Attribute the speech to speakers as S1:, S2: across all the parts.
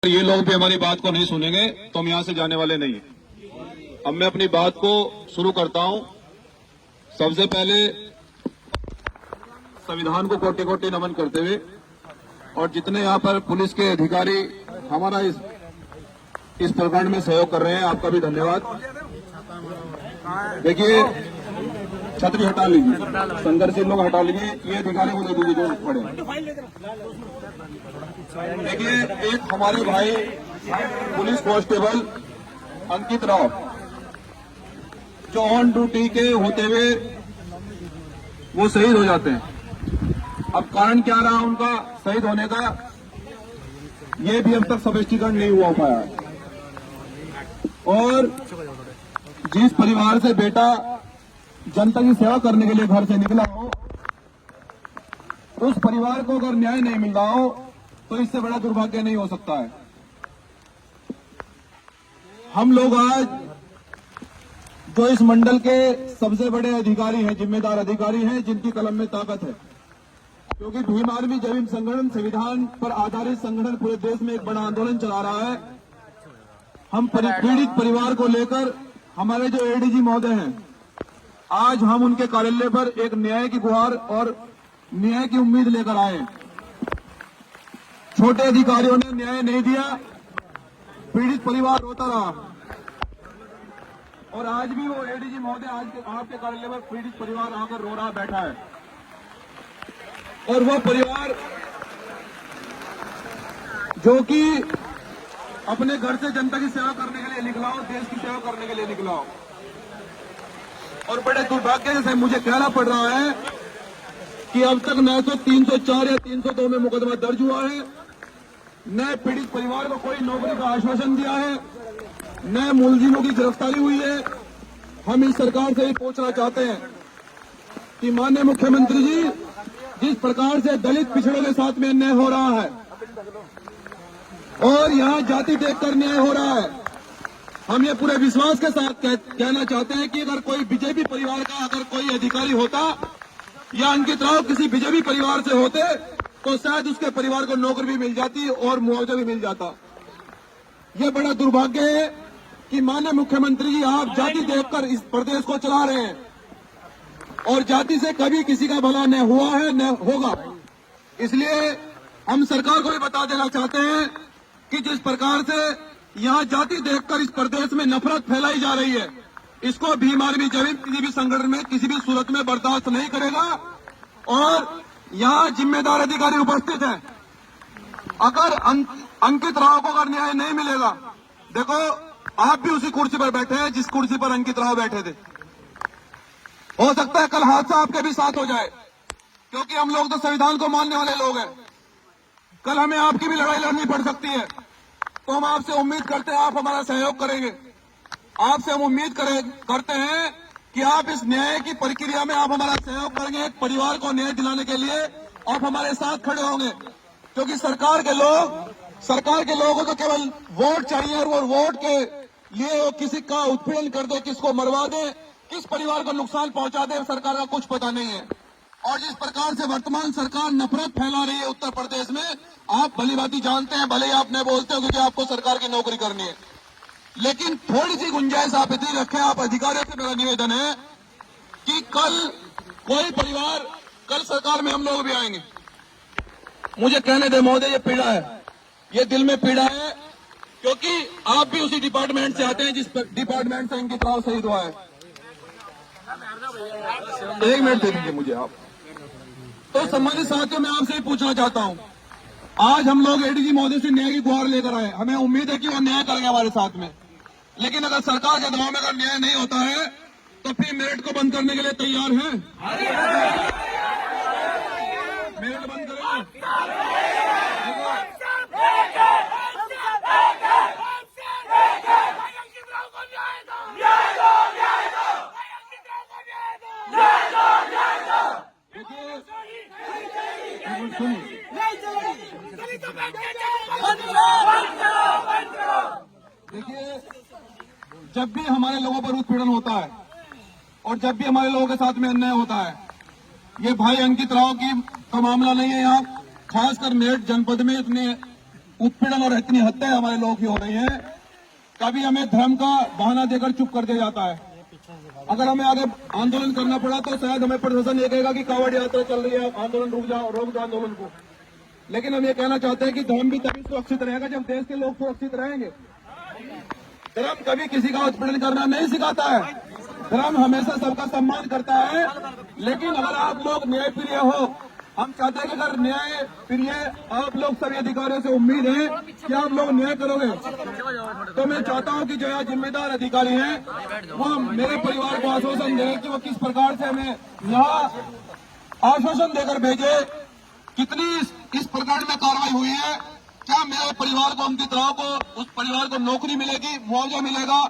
S1: ये लोग भी हमारी बात को नहीं सुनेंगे तो हम यहां से जाने वाले नहीं हैं। अब मैं अपनी बात को शुरू करता हूं। सबसे पहले संविधान को कोटि कोटि नमन करते हुए और जितने यहां पर पुलिस के अधिकारी हमारा इस प्रकरण में सहयोग कर रहे हैं, आपका भी धन्यवाद। देखिए, छतरी हटा लीजिए, संघर्षशील लोग हटा लीजिए, ये अधिकारी को दे दीजिए जो खड़े। देखिए, एक हमारे भाई पुलिस कांस्टेबल अंकित राव जो ऑन ड्यूटी के होते हुए वो शहीद हो जाते हैं। अब कारण क्या रहा उनका शहीद होने का, ये भी अब तक स्पष्टीकरण नहीं हुआ पाया। और जिस परिवार से बेटा जनता की सेवा करने के लिए घर से निकला हो, उस परिवार को अगर न्याय नहीं मिल रहा हो तो इससे बड़ा दुर्भाग्य नहीं हो सकता है। हम लोग आज जो इस मंडल के सबसे बड़े अधिकारी हैं, जिम्मेदार अधिकारी हैं, जिनकी कलम में ताकत है, क्योंकि भीम आर्मी जय भीम संगठन संविधान पर आधारित संगठन पूरे देश में एक बड़ा आंदोलन चला रहा है। हम पीड़ित परिवार को लेकर हमारे जो एडीजी महोदय हैं, आज हम उनके कार्यालय पर एक न्याय की गुहार और न्याय की उम्मीद लेकर आए। छोटे अधिकारियों ने न्याय नहीं दिया, पीड़ित परिवार रोता रहा और आज भी वो एडीजी महोदय आज आपके कार्यालय पर पीड़ित परिवार आकर रो रहा बैठा है। और वो परिवार जो कि अपने घर से जनता की सेवा करने के लिए निकला हो, देश की सेवा करने के लिए निकला हो, और बड़े दुर्भाग्य से मुझे कहना पड़ रहा है कि अब तक न तो 304 या 302 में मुकदमा दर्ज हुआ है, न पीड़ित परिवार को कोई नौकरी का आश्वासन दिया है, न मुलजिमों की गिरफ्तारी हुई है। हम इस सरकार से ही पूछना चाहते हैं कि माननीय मुख्यमंत्री जी, जिस प्रकार से दलित पिछड़ों के साथ में अन्याय हो रहा है और यहाँ जाति देखकर न्याय हो रहा है, हम ये पूरे विश्वास के साथ कहना चाहते हैं कि अगर कोई बीजेपी परिवार का अगर कोई अधिकारी होता या अंकित राव किसी बीजेपी परिवार से होते तो शायद उसके परिवार को नौकरी भी मिल जाती और मुआवजा भी मिल जाता। यह बड़ा दुर्भाग्य है कि माननीय मुख्यमंत्री जी, आप जाति देखकर इस प्रदेश को चला रहे हैं और जाति से कभी किसी का भला न हुआ है न होगा। इसलिए हम सरकार को भी बता देना चाहते हैं कि जिस प्रकार से यहाँ जाति देखकर इस प्रदेश में नफरत फैलाई जा रही है, इसको भीम आर्मी जय भीम किसी भी संगठन में किसी भी सूरत में बर्दाश्त नहीं करेगा। और यहाँ जिम्मेदार अधिकारी उपस्थित हैं, अगर अंकित राव को अगर न्याय नहीं मिलेगा, देखो आप भी उसी कुर्सी पर बैठे हैं जिस कुर्सी पर अंकित राव बैठे थे। हो सकता है कल हादसा आपके भी साथ हो जाए, क्योंकि हम लोग तो संविधान को मानने वाले लोग हैं। कल हमें आपकी भी लड़ाई लड़नी पड़ सकती है, तो हम आपसे उम्मीद करते हैं आप हमारा सहयोग करेंगे। आपसे हम उम्मीद करते हैं कि आप इस न्याय की प्रक्रिया में आप हमारा सहयोग करेंगे। एक परिवार को न्याय दिलाने के लिए आप हमारे साथ खड़े होंगे, क्योंकि सरकार के लोगों को केवल वोट चाहिए और वो वोट के लिए वो किसी का उत्पीड़न कर दे, किसको मरवा दे, किस परिवार को नुकसान पहुंचा दे, सरकार का कुछ पता नहीं है। और जिस प्रकार से वर्तमान सरकार नफरत फैला रही है उत्तर प्रदेश में, आप भलीभांति जानते हैं, भले ही आप नहीं बोलते हो क्योंकि आपको सरकार की नौकरी करनी है, लेकिन थोड़ी सी गुंजाइश आप इतनी रखें। आप अधिकारियों से मेरा निवेदन है कि कल कोई परिवार, कल सरकार में हम लोग भी आएंगे। मुझे कहने दे महोदय, ये पीड़ा है, ये दिल में पीड़ा है, क्योंकि आप भी उसी डिपार्टमेंट से आते हैं जिस डिपार्टमेंट से अंकित राव शहीद हुआ है। 1 मिनट दे दीजिए मुझे आप। तो सम्मानित साथियों, मैं आपसे ही पूछना चाहता हूं, आज हम लोग एडीजी महोदय से न्याय की गुहार लेकर आए। हमें उम्मीद है कि वो न्याय करेंगे हमारे साथ में, लेकिन अगर सरकार के दबाव में अगर न्याय नहीं होता है तो फिर मेरिट को बंद करने के लिए तैयार हैं? मेरिट बंद करेंगे? देखिए, जब भी हमारे लोगों पर उत्पीड़न होता है और जब भी हमारे लोगों के साथ में अन्याय होता है, ये भाई अंकित राव का मामला नहीं है। यहाँ खासकर मेरठ जनपद में इतने उत्पीड़न और इतनी हत्याएं हमारे लोगों की हो रही हैं, कभी हमें धर्म का बहाना देकर चुप कर दिया जाता है। अगर हमें आगे आंदोलन करना पड़ा तो शायद हमें प्रशासन ये कहेगा कि कांवड़ यात्रा चल रही है, आंदोलन रोक दो आंदोलन को। लेकिन हम ये कहना चाहते हैं कि धर्म भी तभी सुरक्षित रहेगा जब देश के लोग सुरक्षित रहेंगे। धर्म कभी किसी का उत्पीड़न करना नहीं सिखाता है। धर्म हमेशा सबका सम्मान करता है। लेकिन अगर आप लोग न्याय प्रिय हो, हम चाहते हैं कि अगर न्याय प्रिय आप लोग सभी अधिकारियों से उम्मीद है कि आप लोग न्याय करोगे, तो मैं चाहता हूं कि जो यहाँ जिम्मेदार अधिकारी हैं वो मेरे परिवार को आश्वासन दें कि वो किस प्रकार से हमें यहाँ आश्वासन देकर भेजे। कितनी इस प्रकार में कार्रवाई हुई है, क्या मेरे परिवार को, अंकित राव को, उस परिवार को नौकरी मिलेगी, मुआवजा मिलेगा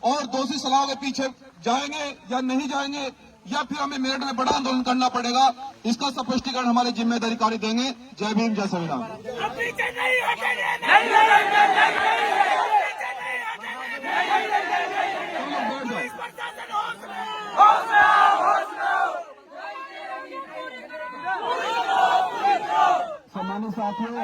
S1: और दोषी सलाह के पीछे जाएंगे या नहीं जाएंगे, या फिर हमें मेरठ में बड़ा आंदोलन करना पड़ेगा, इसका स्पष्टीकरण हमारे जिम्मेदार अधिकारी देंगे। जय भीम, जय संविधान। सम्मानित साथियों,